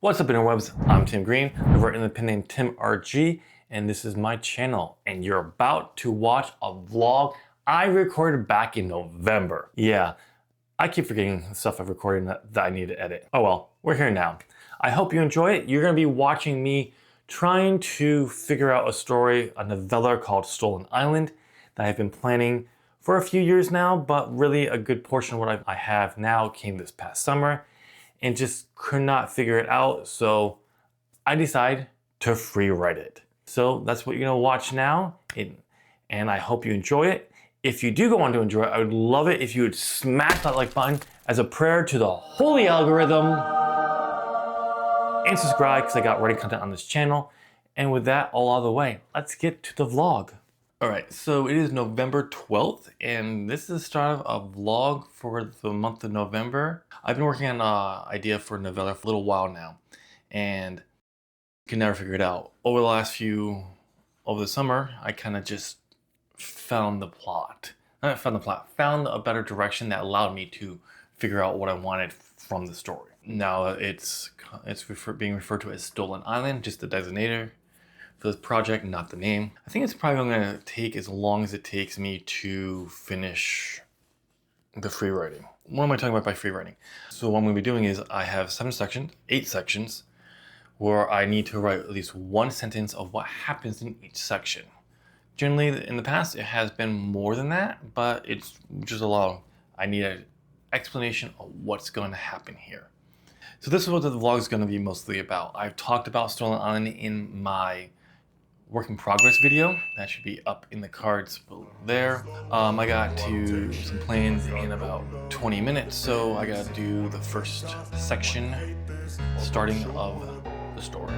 What's up, interwebs? I'm Tim Green. I've written the pen name Tim RG, and this is my channel. And you're about to watch a vlog I recorded back in November. Yeah, I keep forgetting the stuff I've recorded that I need to edit. Oh well, we're here now. I hope you enjoy it. You're gonna be watching me trying to figure out a story, a novella called Stolen Island that I've been planning for a few years now, but really a good portion of what I have now came this past summer and just could not figure it out. So I decided to free write it. So that's what you're gonna watch now. And I hope you enjoy it. If you do go on to enjoy it, I would love it if you would smash that like button as a prayer to the holy algorithm and subscribe because I got writing content on this channel. And with that all out of the way, let's get to the vlog. All right, so it is November 12th, and this is the start of a vlog for the month of November. I've been working on an idea for a novella for a little while now, and can never figure it out. Over the summer, I kind of just found the plot. Not found the plot, found a better direction that allowed me to figure out what I wanted from the story. Now it's being referred to as Stolen Island, just the designator for this project, not the name. I think it's probably going to take as long as it takes me to finish the free writing. What am I talking about by free writing? So what I'm going to be doing is I have 8 sections, where I need to write at least one sentence of what happens in each section. Generally, in the past, it has been more than that, but it's just I need an explanation of what's going to happen here. So this is what the vlog is going to be mostly about. I've talked about Stolen Island in my work in progress video. That should be up in the cards below there. I got to some plans in about 20 minutes, so I got to do the first section starting of the story.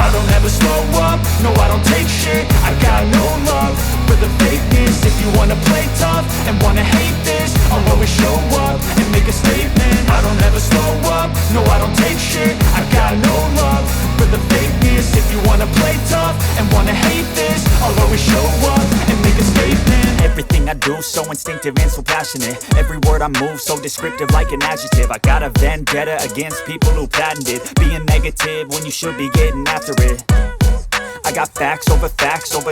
I don't ever slow up, no I don't take shit. I got no love for the fakeness. If you wanna play tough and wanna hate this, I'll always show up and make a statement. I don't ever slow up, no I don't take shit. I got no love for the fakeness. If you wanna play tough and wanna hate this, I'll always show up and make a statement. Everything I do so instinctive and so passionate. Every word I move so descriptive like an adjective. I got a vendetta against people who patented being negative when you should be getting after it. I got facts over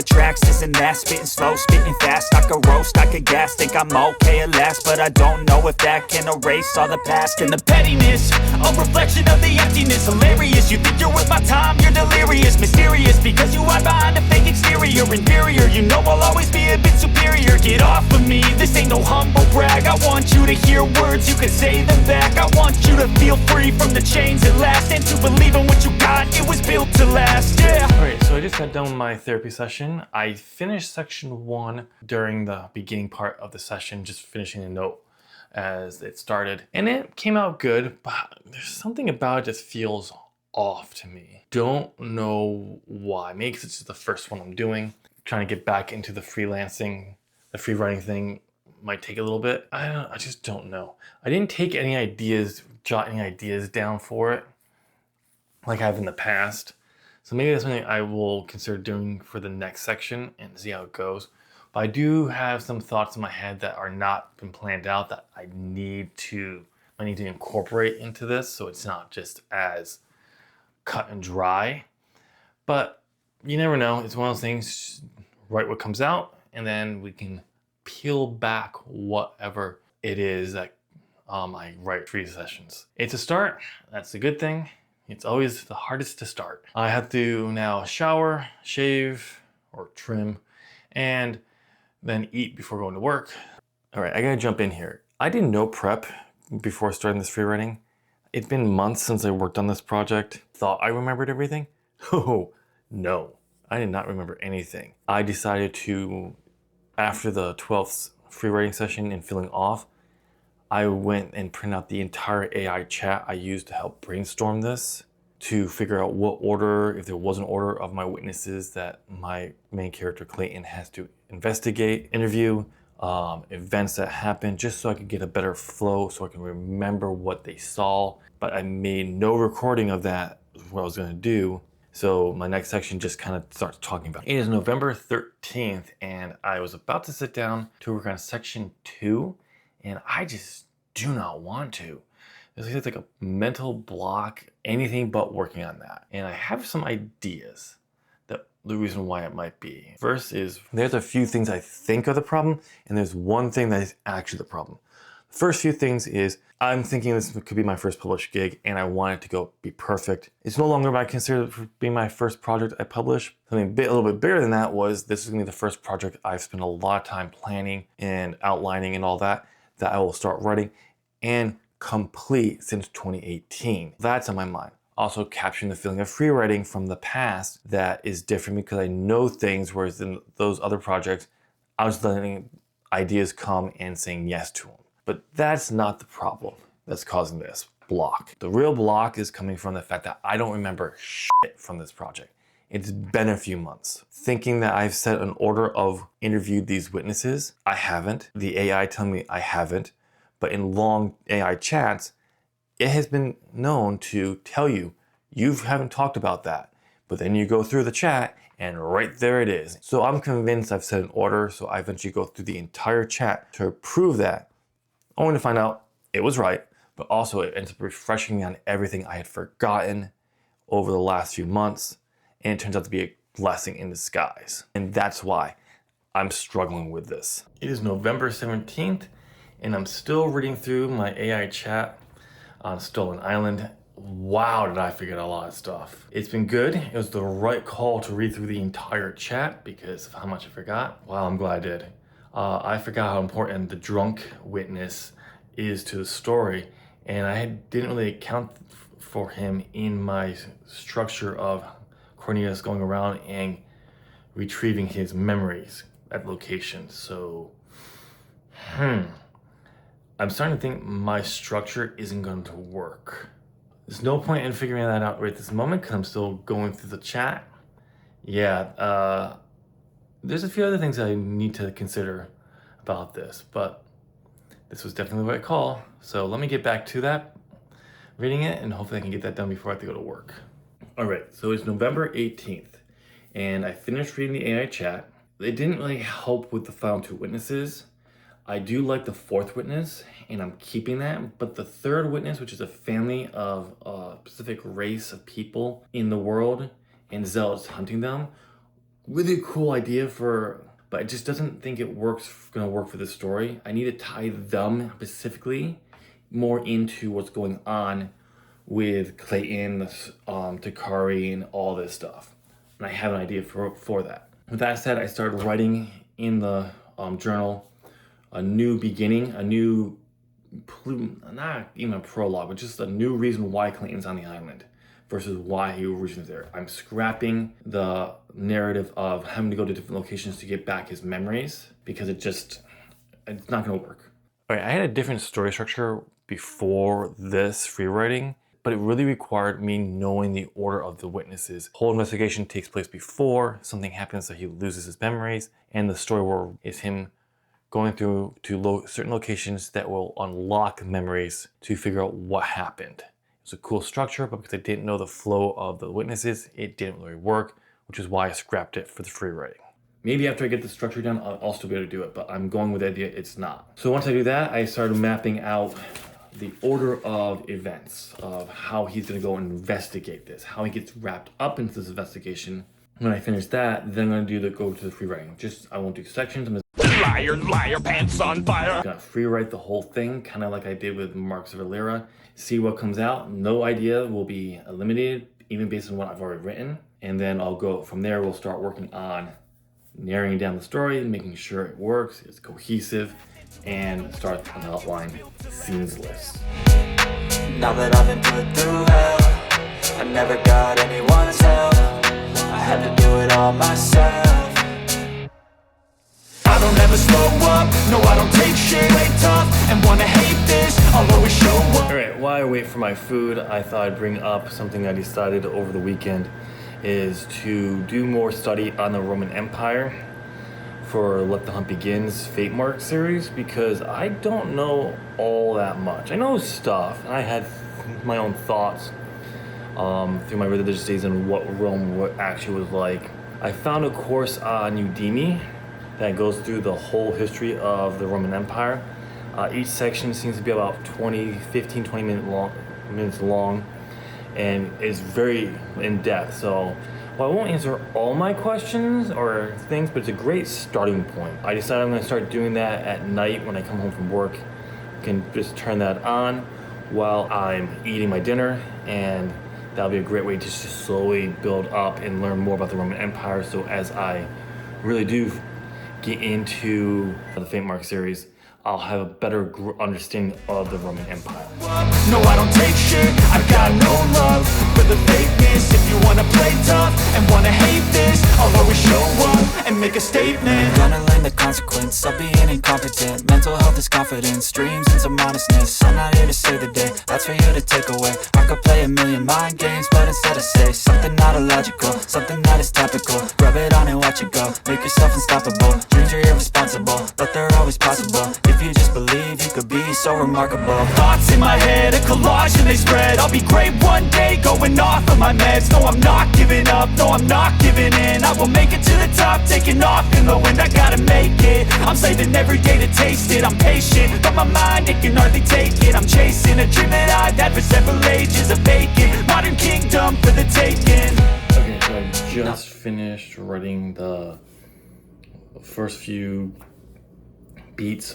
tracks, this and that. Spitting slow, spitting fast. I could roast, I could gas. Think I'm okay at last, but I don't know if that can erase all the past. And the pettiness, a reflection of the emptiness. Hilarious, you think you're worth my time, you're delirious. Mysterious, because you hide behind a fake exterior. Inferior, you know I'll always be a bit superior. Get off of me, this ain't no humble brag. I want you to hear words, you can say them back. I want you to feel free from the chains at last, and to believe in what you got, it was built to last, yeah. Alright, so I just got done with my therapy session. I finished section 1 during the beginning part of the session, just finishing a note as it started. And it came out good, but there's something about it that feels off to me. Don't know why. Maybe because it's just the first one I'm doing. Trying to get back into the freelancing, the free writing thing might take a little bit. I just don't know. I didn't take any ideas, jot any ideas down for it like I have in the past. So maybe that's something I will consider doing for the next section and see how it goes. But I do have some thoughts in my head that are not been planned out that I need to incorporate into this, so it's not just as cut and dry. But you never know. It's one of those things, write what comes out, and then we can peel back whatever it is that I write free sessions. It's a start. That's a good thing. It's always the hardest to start. I have to now shower, shave, or trim, and then eat before going to work. All right, I gotta jump in here. I did no prep before starting this free writing. It's been months since I worked on this project. Thought I remembered everything? Oh, no, I did not remember anything. I decided to, after the 12th free writing session and feeling off, I went and printed out the entire AI chat I used to help brainstorm this, to figure out what order, if there was an order of my witnesses that my main character Clayton has to investigate, interview, events that happened, just so I could get a better flow, so I can remember what they saw. But I made no recording of that, what I was gonna do. So my next section just kind of starts talking about it. It is November 13th, and I was about to sit down to work on section 2, and I just do not want to. It's like a mental block, anything but working on that. And I have some ideas that the reason why it might be. First is there's a few things I think are the problem, and there's one thing that is actually the problem. The first few things is I'm thinking this could be my first published gig, and I want it to go be perfect. It's no longer what I consider it for being my first project I published. Something a little bit bigger than that was this is gonna be the first project I've spent a lot of time planning and outlining and all that I will start writing and complete since 2018. That's on my mind. Also capturing the feeling of free writing from the past that is different because I know things, whereas in those other projects, I was letting ideas come and saying yes to them. But that's not the problem that's causing this block. The real block is coming from the fact that I don't remember shit from this project. It's been a few months. Thinking that I've set an order of interviewed these witnesses, I haven't. The AI telling me I haven't. But in long AI chats, it has been known to tell you, you haven't talked about that. But then you go through the chat and right there it is. So I'm convinced I've set an order, so I eventually go through the entire chat to prove that, only to find out it was right, but also it ends up refreshing me on everything I had forgotten over the last few months, and it turns out to be a blessing in disguise. And that's why I'm struggling with this. It is November 17th, and I'm still reading through my AI chat on Stolen Island. Wow, did I forget a lot of stuff. It's been good. It was the right call to read through the entire chat because of how much I forgot. Wow, I'm glad I did. I forgot how important the drunk witness is to the story, and I didn't really account for him in my structure of Cornelius going around and retrieving his memories at locations. So, I'm starting to think my structure isn't going to work. There's no point in figuring that out right this moment because I'm still going through the chat. Yeah, there's a few other things I need to consider about this, but this was definitely the right call. So let me get back to that, reading it, and hopefully I can get that done before I have to go to work. All right, so it's November 18th, and I finished reading the AI chat. It didn't really help with the final two witnesses. I do like the fourth witness, and I'm keeping that, but the third witness, which is a family of a specific race of people in the world, and zealots hunting them, really cool idea but it just doesn't think it gonna work for this story. I need to tie them specifically more into what's going on with Clayton, Takari, and all this stuff. And I have an idea for that. With that said, I started writing in the journal a new beginning, not even a prologue, but just a new reason why Clayton's on the island versus why he originally there. I'm scrapping the narrative of having to go to different locations to get back his memories because it's not gonna work. All right, I had a different story structure before this free writing, but it really required me knowing the order of the witnesses. The whole investigation takes place before something happens, so he loses his memories, and the story is him going through to certain locations that will unlock memories to figure out what happened. It's a cool structure, but because I didn't know the flow of the witnesses, it didn't really work, which is why I scrapped it for the free writing. Maybe after I get the structure done, I'll still be able to do it, but I'm going with the idea it's not. So once I do that, I started mapping out the order of events, of how he's gonna go and investigate this, how he gets wrapped up into this investigation. When I finish that, then I'm gonna go to the free writing. I won't do sections. I'm Liar, liar, pants on fire. gonna free write the whole thing, kind of like I did with Marks of Valera. See what comes out. No idea will be eliminated, even based on what I've already written. And then I'll go from there. We'll start working on narrowing down the story and making sure it works, it's cohesive, and start an outline scenes list. Now that I've been put through hell, I never got anyone's help. I had to do it all myself. I don't ever slow up, no I don't take shit. Play tough and wanna hate this, I'll always show up. Alright, while I wait for my food, I thought I'd bring up something I decided over the weekend is to do more study on the Roman Empire for Let the Hunt Begins Fate Mark series, because I don't know all that much. I know stuff, and I had my own thoughts through my religious days on what Rome actually was like. I found a course on Udemy that goes through the whole history of the Roman Empire. Each section seems to be about 20 minutes long, and is very in depth. So, well, I won't answer all my questions or things, but it's a great starting point. I decided I'm going to start doing that at night when I come home from work. I can just turn that on while I'm eating my dinner, and that'll be a great way to just slowly build up and learn more about the Roman Empire. So as I really do get into the Faint Mark series, I'll have a better understanding of the Roman Empire. No, I don't take shit, I got no love for the fakeness. If you wanna play tough and wanna hate this, I'll always show up and make a statement. Gonna learn the consequence of being incompetent. Mental health is confidence, dreams and some honestness. I'm not here to save the day, that's for you to take away. I could play a million mind games, but instead I say something not illogical, something that is topical. Rub it on and watch it go, make yourself unstoppable. Dreams are irresponsible, but they're always possible. If you just believe, you could be so remarkable. Thoughts in my head, a collage and they spread. I'll be great one day, going off of my meds. No, I'm not giving up, no, I'm not giving in. I will make it to the top, taking off in the wind. I gotta make it, I'm saving every day to taste it. I'm patient, but my mind, it can hardly take it. I'm chasing a dream that I've had for several ages. A vacant, modern kingdom for the taking. Okay, so I just finished writing the first few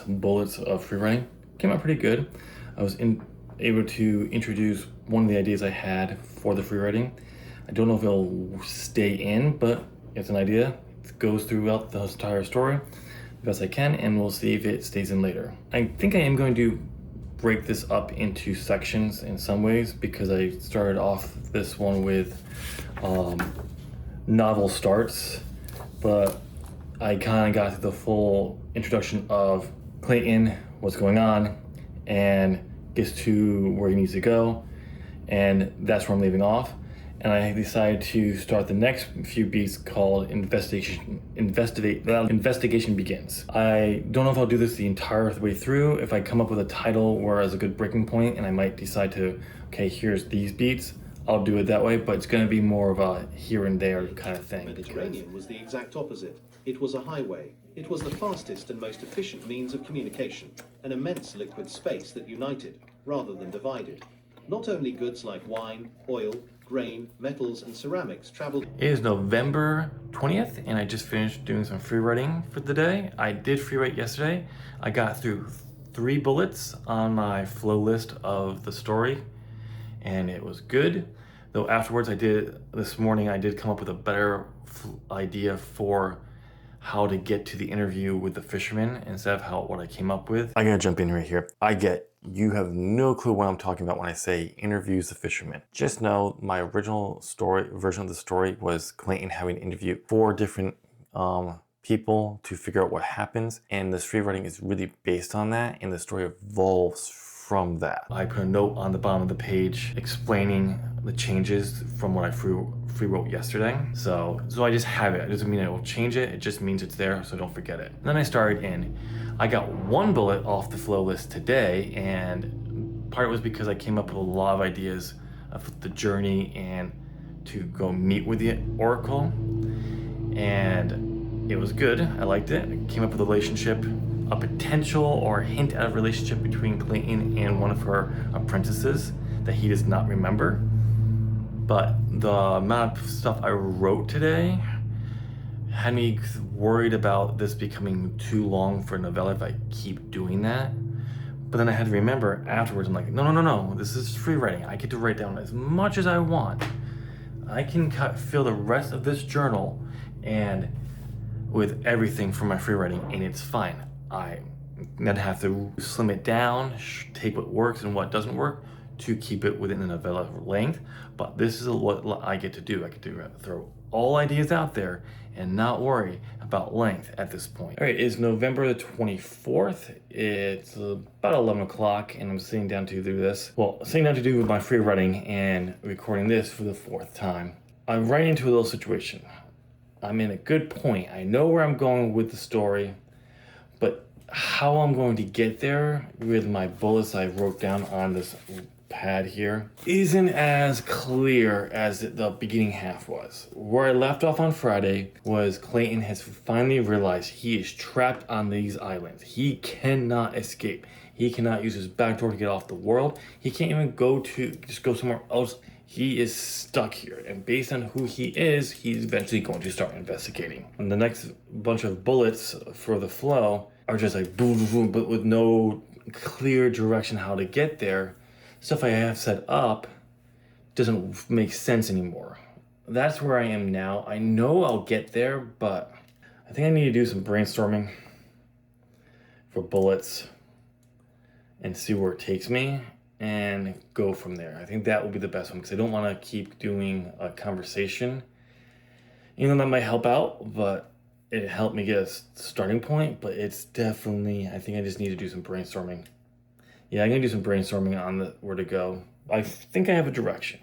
bullets of free writing. Came out pretty good. I was able to introduce one of the ideas I had for the free writing. I don't know if it'll stay in, but it's an idea. It goes throughout the entire story the best I can, and we'll see if it stays in later. I think I am going to break this up into sections in some ways, because I started off this one with novel starts, but I kind of got to the full introduction of Clayton, what's going on, and gets to where he needs to go, and that's where I'm leaving off. And I decided to start the next few beats called Investigation Begins. I don't know if I'll do this the entire way through. If I come up with a title where it's a good breaking point, and I might decide to, okay, here's these beats, I'll do it that way, but it's going to be more of a here and there kind of thing. Mediterranean was the exact opposite. It was a highway. It was the fastest and most efficient means of communication, an immense liquid space that united, rather than divided. Not only goods like wine, oil, grain, metals, and ceramics traveled. It is November 20th, and I just finished doing some free writing for the day. I did free write yesterday. I got through 3 bullets on my flow list of the story, and it was good. Though afterwards, this morning, I did come up with a better idea for how to get to the interview with the fisherman instead of what I came up with. I'm gonna jump in right here. You have no clue what I'm talking about when I say interviews the fisherman. Just know my original version of the story was Clayton having to interview 4 different people to figure out what happens, and this free writing is really based on that, and the story evolves from that. I put a note on the bottom of the page explaining the changes from what I free wrote yesterday. So I just have it. It doesn't mean I will change it. It just means it's there, so don't forget it. And then I started in. I got 1 bullet off the flow list today, and part of it was because I came up with a lot of ideas of the journey and to go meet with the Oracle, and it was good. I liked it. I came up with a potential or a hint at a relationship between Clayton and one of her apprentices that he does not remember. But the amount of stuff I wrote today had me worried about this becoming too long for a novella if I keep doing that. But then I had to remember afterwards, I'm like, no, this is free writing. I get to write down as much as I want. I can fill the rest of this journal and with everything from my free writing, and it's fine. I'm gonna have to slim it down, take what works and what doesn't work to keep it within the novella length. But this is what I get to do. I get to throw all ideas out there and not worry about length at this point. All right, it's November the 24th. It's about 11 o'clock, and I'm sitting down to do this. Well, sitting down to do with my free writing and recording this for the 4th time. I'm right into a little situation. I'm in a good point. I know where I'm going with the story, but how I'm going to get there with my bullets I wrote down on this pad here isn't as clear as the beginning half was. Where I left off on Friday was Clayton has finally realized he is trapped on these islands. He cannot escape. He cannot use his back door to get off the world. He can't even go somewhere else. He is stuck here, and based on who he is, he's eventually going to start investigating. And the next bunch of bullets for the flow are just like boom, boom, boom, but with no clear direction how to get there. Stuff I have set up doesn't make sense anymore. That's where I am now. I know I'll get there, but I think I need to do some brainstorming for bullets and see where it takes me and go from there. I think that will be the best one because I don't want to keep doing a conversation. You know, that might help out, but it helped me get a starting point, but it's definitely, I think I just need to do some brainstorming. Yeah, I'm gonna do some brainstorming on where to go. I think I have a direction.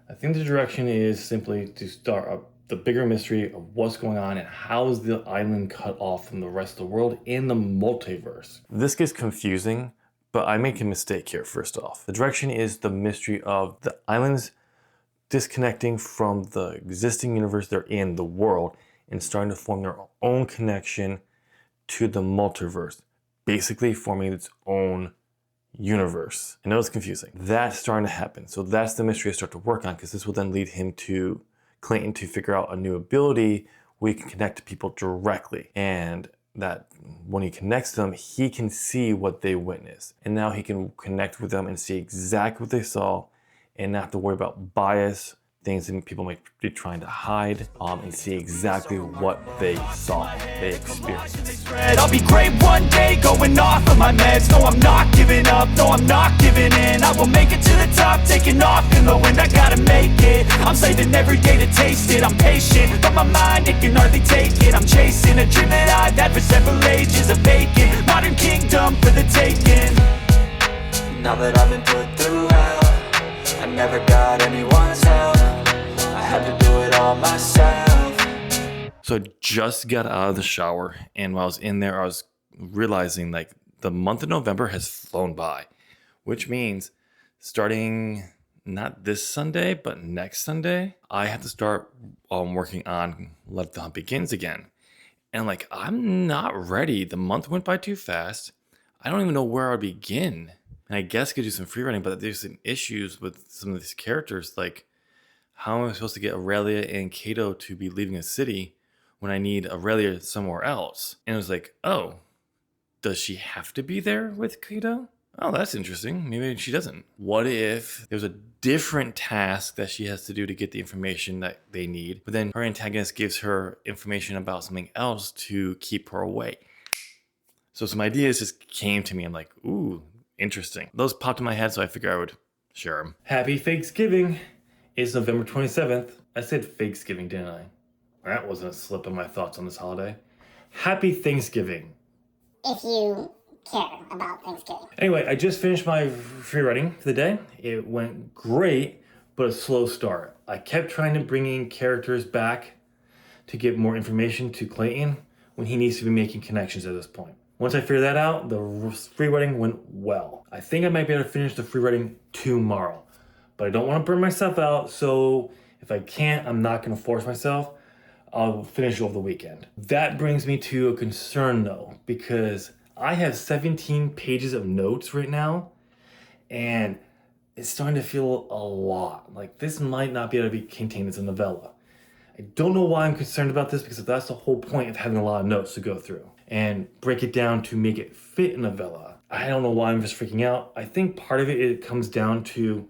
I think the direction is simply to start up the bigger mystery of what's going on and how is the island cut off from the rest of the world in the multiverse. This gets confusing, but I make a mistake here first off. The direction is the mystery of the islands disconnecting from the existing universe they're in, the world, and starting to form their own connection to the multiverse, basically forming its own universe. I know it's confusing. That's starting to happen. So that's the mystery I start to work on, because this will then lead him to Clayton to figure out a new ability where he can connect to people directly. And that when he connects to them, he can see what they witness. And now he can connect with them and see exactly what they saw and not have to worry about bias, things that people might be trying to hide, and see exactly what they saw, they experienced. I'll be great one day, going off of my meds. No, I'm not giving up, no, I'm not giving in. I will make it to the top, taking off in the wind. I gotta make it, I'm saving every day to taste it. I'm patient, but my mind, it can hardly take it. I'm chasing a dream that I've had for several ages. A vacant, modern kingdom for the taking. Now that I've been put through hell, I never got anyone's help. I had to do it all myself. So I just got out of the shower, and while I was in there, I was realizing like the month of November has flown by, which means starting not this Sunday, but next Sunday, I have to start working on Let the Hunt Begins again. And like, I'm not ready. The month went by too fast. I don't even know where I'd begin. And I guess I could do some free writing, but there's some issues with some of these characters. Like, how am I supposed to get Aurelia and Kato to be leaving a city when I need Aurelia somewhere else? And it was like, oh, does she have to be there with Kato? Oh, that's interesting. Maybe she doesn't. What if there's a different task that she has to do to get the information that they need, but then her antagonist gives her information about something else to keep her away? So some ideas just came to me. I'm like, ooh, interesting. Those popped in my head, so I figured I would share them. Happy Thanksgiving. It's November 27th. I said Thanksgiving, didn't I? That wasn't a slip of my thoughts on this holiday. Happy Thanksgiving. If you care about Thanksgiving. Anyway, I just finished my free writing for the day. It went great, but a slow start. I kept trying to bring in characters back to give more information to Clayton when he needs to be making connections at this point. Once I figured that out, the free writing went well. I think I might be able to finish the free writing tomorrow. But I don't want to burn myself out, so if I can't, I'm not going to force myself. I'll finish over the weekend. That brings me to a concern though, because I have 17 pages of notes right now, and it's starting to feel a lot. Like this might not be able to be contained as a novella. I don't know why I'm concerned about this, because that's the whole point of having a lot of notes to go through and break it down to make it fit a novella. I don't know why I'm just freaking out. I think part of it comes down to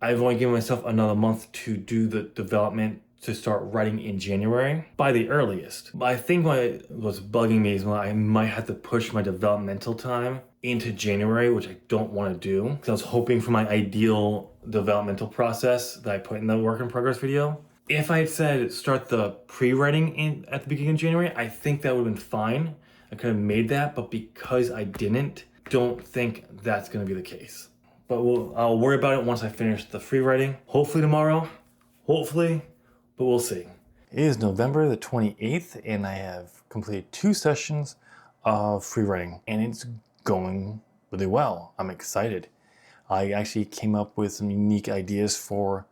I've only given myself another month to do the development to start writing in January by the earliest. But I think what was bugging me is I might have to push my developmental time into January, which I don't want to do, because I was hoping for my ideal developmental process that I put in the work in progress video. If I had said start the pre-writing at the beginning of January, I think that would have been fine. I could have made that, but because I didn't, don't think that's going to be the case. But I'll worry about it once I finish the free writing. Hopefully tomorrow. Hopefully. But we'll see. It is November the 28th, and I have completed 2 sessions of free writing, and it's going really well. I'm excited. I actually came up with some unique ideas for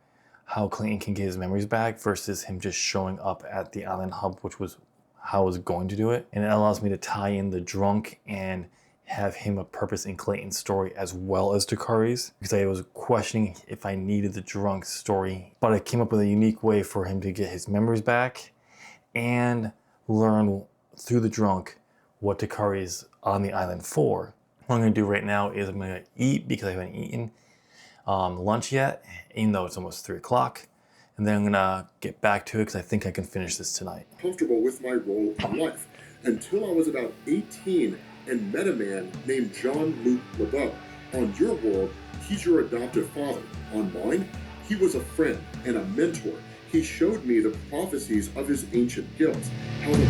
how Clayton can get his memories back versus him just showing up at the island hub, which was how I was going to do it. And it allows me to tie in the drunk and have him a purpose in Clayton's story as well as Takari's, because I was questioning if I needed the drunk story, but I came up with a unique way for him to get his memories back and learn through the drunk what Takari's on the island for. What I'm gonna do right now is I'm gonna eat because I haven't eaten lunch yet, even though it's almost 3 o'clock. And then I'm gonna get back to it because I think I can finish this tonight. Comfortable with my role in life until I was about 18 and met a man named Jean-Luc Lebeau. On your world, he's your adoptive father. On mine, he was a friend and a mentor. He showed me the prophecies of his ancient guilds. How the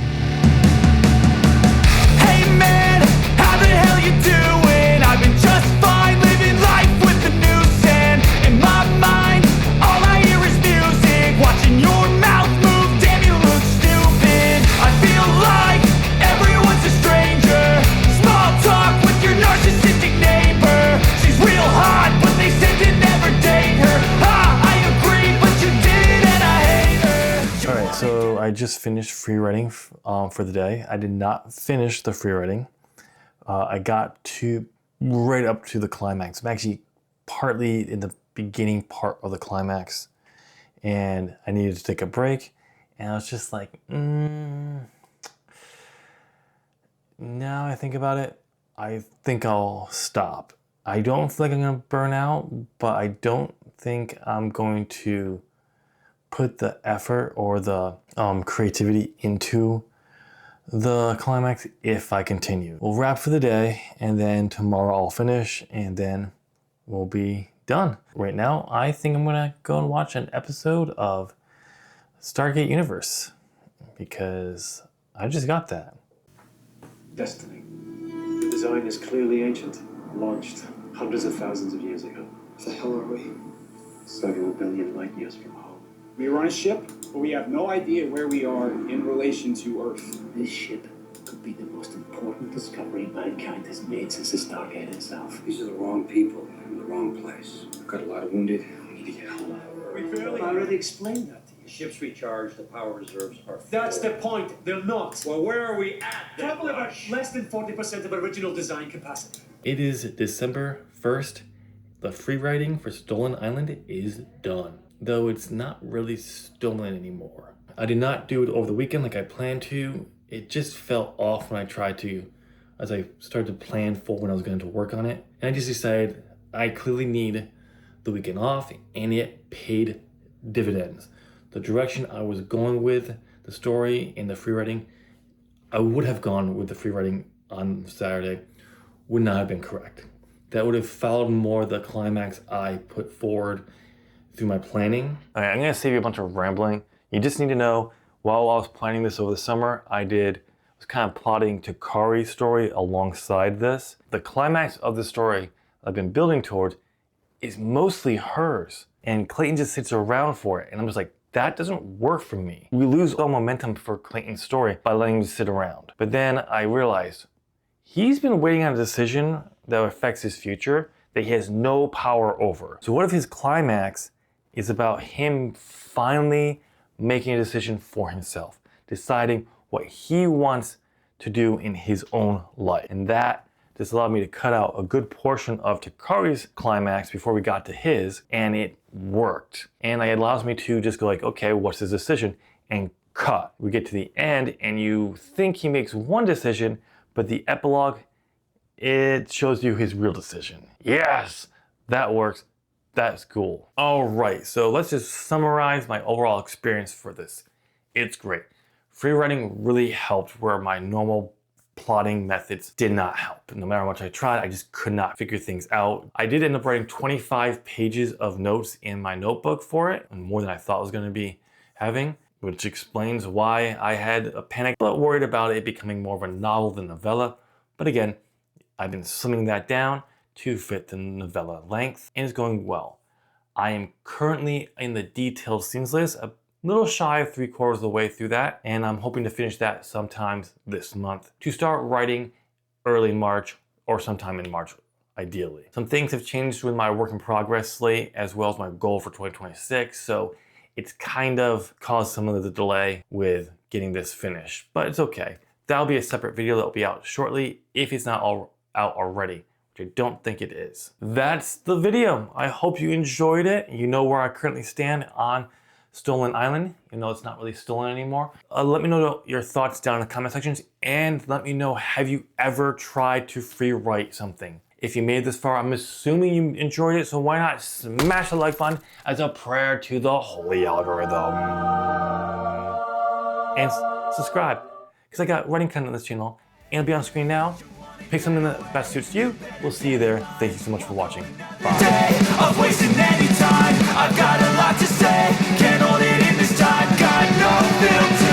Hey man, how the hell you doing? I've been just fine living life with the noose and in my mind, all I hear is music. Watching your mouth move, damn you look stupid. I feel like everyone's a stranger. Small talk with your narcissistic neighbor. She's real hot, but they said to never date her. Ha, I agree, but you did and I hate her. All right, so I just finished free writing for the day. I did not finish the free writing. I got to right up to the climax. I'm actually partly in the beginning part of the climax, and I needed to take a break. And I was just like, now I think about it, I think I'll stop. I don't feel like I'm gonna burn out, but I don't think I'm going to put the effort or the creativity into the climax if I continue. We'll wrap for the day, and then tomorrow I'll finish, and then we'll be done. Right now, I think I'm gonna go and watch an episode of Stargate Universe because I just got that. Destiny. The design is clearly ancient, launched hundreds of thousands of years ago. Where the hell are we? Several billion light years from home. We are on a ship, but we have no idea where we are in relation to Earth. This ship could be the most important discovery mankind has made since the Stargate itself. These are the wrong people in the wrong place. We've got a lot of wounded. We need to get home. We barely... I already explained that to you. The ship's recharged, the power reserves are full. That's the point. They're not. Well, where are we at then? Probably about less than 40% of original design capacity. It is December 1st. The free writing for Stolen Island is done, though it's not really stolen anymore. I did not do it over the weekend like I planned to. It just fell off when I tried to, as I started to plan for when I was going to work on it. And I just decided I clearly need the weekend off, and it paid dividends. The direction I was going with the story and the free writing, I would have gone with the free writing on Saturday, would not have been correct. That would have followed more the climax I put forward through my planning. All right, I'm gonna save you a bunch of rambling. You just need to know, while I was planning this over the summer, I was kind of plotting Takari's story alongside this. The climax of the story I've been building towards is mostly hers, and Clayton just sits around for it, and I'm just like, that doesn't work for me. We lose all momentum for Clayton's story by letting him sit around. But then I realized, he's been waiting on a decision that affects his future that he has no power over. So what if his climax is about him finally making a decision for himself, deciding what he wants to do in his own life? And that just allowed me to cut out a good portion of Takari's climax before we got to his, and it worked. And it allows me to just go like, okay, what's his decision? And cut. We get to the end, and you think he makes one decision, but the epilogue, it shows you his real decision. Yes, that works. That's cool. All right, so let's just summarize my overall experience for this. It's great. Free writing really helped where my normal plotting methods did not help. No matter how much I tried, I just could not figure things out. I did end up writing 25 pages of notes in my notebook for it, and more than I thought I was gonna be having, which explains why I had a panic, but worried about it becoming more of a novel than novella. But again, I've been slimming that down to fit the novella length, and it's going well. I am currently in the detailed scenes list, a little shy of 3/4 of the way through that, and I'm hoping to finish that sometimes this month to start writing early March or sometime in March, ideally. Some things have changed with my work in progress slate as well as my goal for 2026, so it's kind of caused some of the delay with getting this finished, but it's okay. That'll be a separate video that'll be out shortly if it's not out already, which I don't think it is. That's the video. I hope you enjoyed it. You know where I currently stand on Stolen Island, even though it's not really stolen anymore. Let me know your thoughts down in the comment sections, and let me know, have you ever tried to free write something? If you made it this far, I'm assuming you enjoyed it, so why not smash the like button as a prayer to the holy algorithm. And subscribe, because I got writing content on this channel, and it'll be on screen now. Pick something that best suits you. We'll see you there. Thank you so much for watching. Bye. Day of wasting any time. I've got a lot to say, can't hold it in this time. Got no filter.